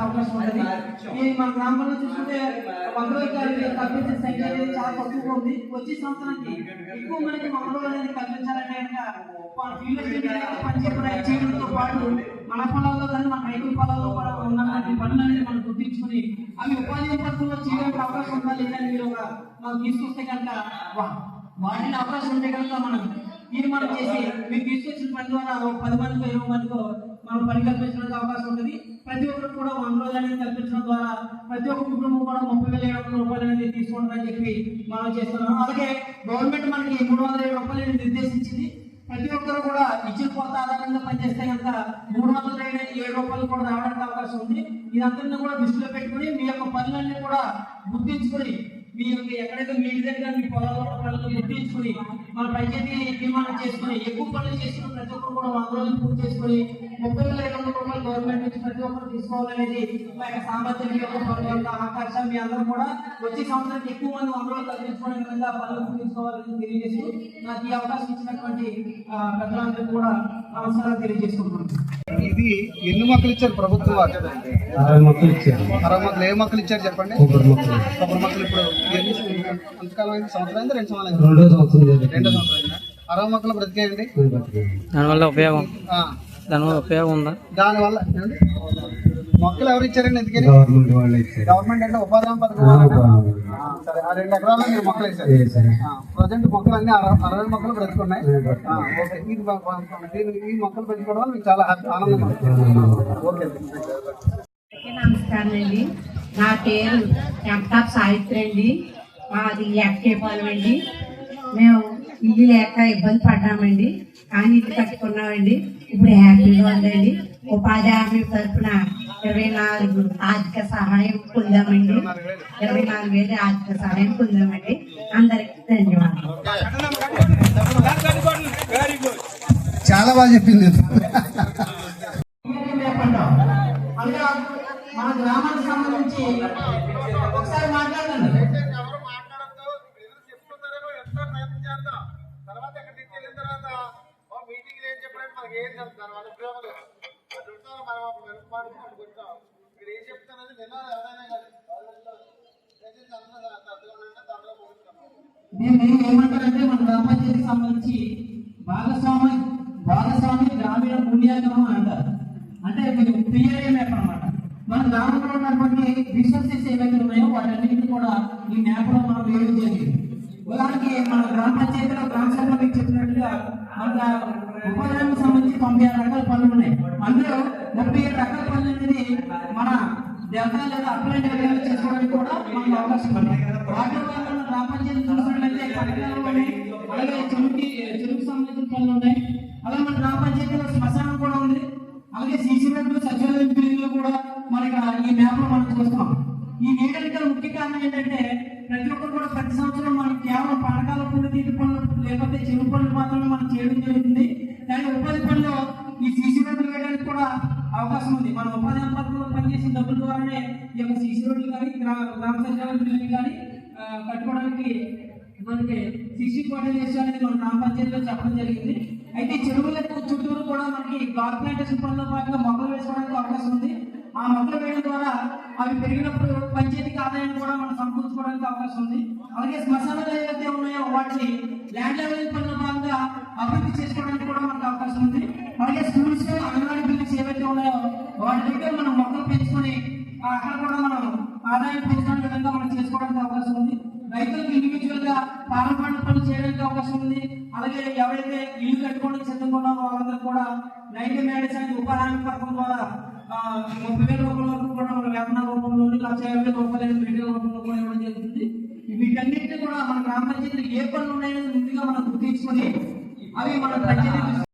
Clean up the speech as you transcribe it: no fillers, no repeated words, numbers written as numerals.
అవకాశం ఉంటుంది. ఈ మన గ్రామంలో చూసుకుంటే 100 రోజులు కల్పించే సంఖ్య అనేది చాలా తక్కువగా ఉంది. వచ్చే సంవత్సరానికి ఎక్కువ మనకి 100 రోజులు అనేది కల్పించాలంటే చేయడంతో పాటు మన పొలాల్లో కానీ మన రైతుల పొలాల్లో కూడా ఉన్నటువంటి పనులు అనేది మనం గుర్తించుకుని అవి ఉపాధి పద్ధతుల్లో చేయడానికి అవకాశం ఉందా లేదని మీరు మనం తీసుకొస్తే కనుక వాటిని అవకాశం ఉంటే కనుక మనం తీర్మానం చేసి మీరు తీసుకొచ్చిన పని ద్వారా 10 మందికో 20 మందికో మనం పని కల్పించడానికి అవకాశం ఉంటుంది. ప్రతి ఒక్కరు కూడా 100 రోజులు అనేది కల్పించడం ద్వారా ప్రతి ఒక్క కుటుంబం కూడా 30,700 రూపాయలు అనేది తీసుకుంటారని చెప్పి మనం చేస్తున్నాం. అలాగే గవర్నమెంట్ మనకి 307 రూపాయలు నిర్దేశించింది. ప్రతి ఒక్కరు కూడా ఇచ్చిన కొత్త ఆధారంగా పనిచేస్తే కనుక 307 రూపాయలు కూడా రావడానికి అవకాశం ఉంది. ఇదంతా కూడా దృష్టిలో పెట్టుకుని మీ యొక్క పనులన్నీ కూడా గుర్తించుకొని మీ యొక్క ఎక్కడైతే మీ దగ్గర మీ పొలాల్లో పనులు గుర్తించుకుని మన పంచాయతీ తీర్మానం చేసుకుని ఎక్కువ పనులు చేసుకుని ప్రతి ఒక్కరు కూడా 100 రోజులు పూర్తి చేసుకుని 30,700 రూపాయలు గవర్నమెంట్ నుంచి ప్రతి ఒక్కరు తీసుకోవాలనేది మా యొక్క సామర్థ్యం యొక్క ఆకాంక్ష. మీ అందరూ కూడా వచ్చే సంవత్సరానికి ఎక్కువ మంది 100 రోజులు కల్పించుకునే విధంగా పనులు పూర్తించుకోవాలని తెలియజేస్తూ నాకు ఈ అవకాశం ఇచ్చినటువంటి పెద్దలందరికీ కూడా నమస్కారం తెలియజేసుకుంటున్నాను. ఇది ఎన్ని మొక్కలు ఇచ్చారు ప్రభుత్వం? 60 మొక్కలు ఇచ్చారు. 60 మొక్కలు. ఏ మొక్కలు ఇచ్చారు చెప్పండి? కొబ్బరి మొక్కలు. కొబ్బరి మొక్కలు ఇప్పుడు ఎంతకాలం అయింది? సంవత్సరం అయింది? 2 సంవత్సరాలు? 2వ సంవత్సరం. 2 సంవత్సరం అయిందా? 60 మొక్కలు బ్రతికేయండి. దానివల్ల ఉపయోగం ఉందా? దానివల్ల మొక్కలు ఎవరు ఇచ్చారండి? ఎందుకని? గవర్నమెంట్ వాళ్ళు ఇచ్చారు. గవర్నమెంట్ అంటే ఉపాధి పథకం. సరే, ఆ 2 ఎకరాల్లో మీరు మొక్కలు వేసారు. ప్రజెంట్ మొక్కలు అన్ని 60 మొక్కలు బ్రతుకున్నాయి. ఓకే, ఈ మొక్కలు పెంచుకోవడం వల్ల మీకు చాలా ఆనందం. ఓకే, నమస్కారం అండి. నా పేరు ఎంటాప్ సావిత్రి అండి. మాది ఎక్కేపాలెం అండి. మేము ఇల్లు లేక ఇబ్బంది పడ్డామండి, కానీ ఇల్లు కట్టుకున్నామండి. ఇప్పుడు హ్యాపీగా ఉందండి. ఉపాధి హామీ తరఫున 24 ఆర్థిక సహాయం పొందామండి. 24,000 ఆర్థిక సహాయం పొందామండి. అందరికీ ధన్యవాదాలు. చాలా బాగా చెప్పింది. మన గ్రామానికి సంబంధించి ఒకసారి మాట్లాడండి. ఏమంటారంటే మన గ్రామ పంచాయతీకి సంబంధించి భాగస్వామి గ్రామీణ మూల్యాంకనం అని అంటారు. అంటే మీరు పిఆర్ఏ మ్యాప్ అనమాట. మన గ్రామంలో ఉన్నటువంటి రిసోర్సెస్ ఏవైతే ఉన్నాయో వాటన్నిటిని కూడా ఈ మ్యాప్ లో మనం వేయడం జరిగింది. ఉదాహరణకి మన గ్రామ పంచాయతీలో గ్రామ సభలో మీకు చెప్పినట్టుగా మన ఉపాధికి సంబంధించి 96 రకాల పనులు ఉన్నాయి. అందులో 37 రకాల పనులు అనేది మన డెల్టా లేదా అప్లైన్ ఏరియాలో చేసుకోవడానికి కూడా మనకు అవకాశం ఉంది. వాటిలో మన గ్రామ పంచాయతీ చూసినట్లయితే పట్టణాల్లోనే అలాగే చెరువుకు సంబంధించిన పనులు ఉన్నాయి. అలాగే మన గ్రామ పంచాయతీలో శ్మశానం కూడా ఉంది. అలాగే సీసీ రోడ్లు, సచివాలయం బిల్డింగ్లు కూడా మనకి ఈ మ్యాప్ లో మనం చూస్తాం. ఈ వేయడానికి ముఖ్య కారణం ఏంటంటే ప్రతి ఒక్కరు కూడా ప్రతి సంవత్సరం మనం కేవలం పానకాల పుణ్యతీటి పనులు లేకపోతే చెరువు పనులు మాత్రమే మనం చేయడం జరుగుతుంది. కానీ ఉపాధి పనులు ఈ సీసీ రోడ్లు వేయడానికి కూడా అవకాశం ఉంది. మన ఉపాధి పథకంలో పనిచేసిన డబ్బుల ద్వారానే ఈ యొక్క సీసీ రోడ్లు కానీ గ్రామ సచివాలయం బిల్డింగ్ కానీ కట్టుకోవడానికి మనకి సీసీ కోఆర్డినేషన్ అనేది మన గ్రామ పంచాయతీలో చెప్పడం జరిగింది. అయితే చెరువులకు చుట్టూరు కూడా మనకి గార్డ్ ప్లాంటేషన్ పనులతో పాటుగా మొక్కలు వేసుకోవడానికి అవకాశం ఉంది. ఆ మొక్కలు వేయడం ద్వారా అవి పెరిగినప్పుడు పంచాయతీకి ఆదాయాన్ని కూడా మనం సమకూర్చుకోవడానికి అవకాశం ఉంది. అలాగే శ్మశానాలు ఏవైతే ఉన్నాయో వాటిని ల్యాండ్ లెవెలింగ్ పనుల భాగంగా అభివృద్ధి చేసుకోవడానికి కూడా మనకు అవకాశం ఉంది. అలాగే స్కూల్స్, అంగన్వాడీ బిల్డింగ్స్ ఏవైతే ఉన్నాయో వాటి దగ్గర మనం మొక్కలు పెంచుకొని అక్కడ కూడా మనం ఆదాయం పెంచుకునే విధంగా మనం చేసుకోవడానికి అవకాశం ఉంది. రైతులకు ఇండివిజువల్ గా పాలన పనులు చేయడానికి అవకాశం ఉంది. అలాగే ఎవరైతే ఇల్లు కట్టుకోవడానికి సిద్ధంగా ఉన్నారో వాళ్ళందరూ కూడా 90 మ్యారేజ్ అనేది ఉపాధి పథకం ద్వారా 30,000 రూపాయల వరకు కూడా మన వేతన రూపంలో 1,50,000 రూపాయలు మెటీరియల్ రూపంలో కూడా ఇవ్వడం జరుగుతుంది. వీటన్నిటిని కూడా మన గ్రామ పంచాయతీలు ఏ పనులు ఉన్నాయో ముందుగా మనం గుర్తించుకొని అవి మన పంచాయతీ